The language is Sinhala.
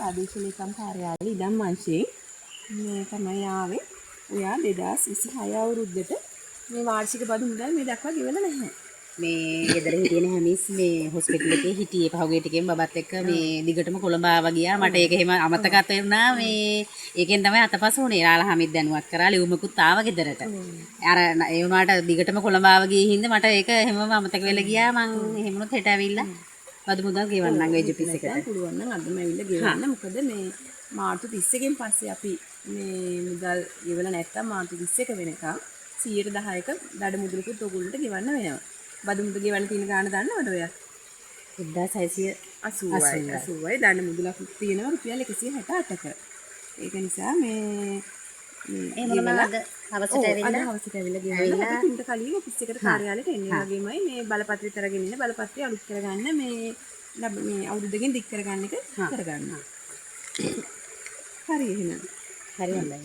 ප්‍රාදේශීය ලේකම් කාර්යාලයේ ඉඩම් අංශයෙන් මේ තමයි ආවේ. ඔයා 2026 අවුරුද්දට මේ වාර්ෂික බදු මුදල් මේ දක්වා ගෙවලා නැහැ. මේ ගෙදර හිටියේ නැහැ මිස් මේ හොස්පිටල් එකේ හිටියේ පහුගිය ටිකෙන් බබත් එක්ක මේ දිගටම කොළඹ ආවා ගියා මට ඒක එහෙම අමතකත් වෙනවා මේ ඒකෙන් තමයි අතපසු උනේ යාලා හැමිත් දැනුවත් කරා ලියුමකුත් ආවා ගෙදරට අර ඒ වුණාට දිගටම කොළඹ ආවා ගියේ හින්දා මට ඒක එහෙමම අමතක වෙලා ගියා මං එහෙමනොත් හෙට ඇවිල්ලා බදු මුදල් ගෙවන්නම් වෙජිපිස් එකට පුළුවන් නම් අදම ඇවිල්ලා ගෙවන්න. මොකද මේ මාර්තු 31 න් පස්සේ අපි මේ මුදල් ගෙවලා නැත්තම් මාර්තු 31 වෙනකම් 10%ක දඩ මුදලකුත් ඔයගොල්ලන්ට ගෙවන්න වෙනවා. බදු මුදල් ගෙවන්න තියෙන ගාණ දන්නවද ඔයා? 1680යි දඩ මුදලක් තියෙනවා රුපියල් 168ක. ඒක නිසා මේ ඒ මොනවාද හවසට ඇවිල්ලා ගෙවන්න. අපි තුන්ට කලින් ඔෆිස් එකට කාර්යාලයට එන්නේ වගේමයි මේ බලපත්‍රය තරගෙන ඉන්න බලපත්‍රය අලුත් කරගන්න මේ අවුරුද්දකින් දික් කරගන්න එක කරගන්නවා. හරි එහෙනම්. හරි හොඳයි.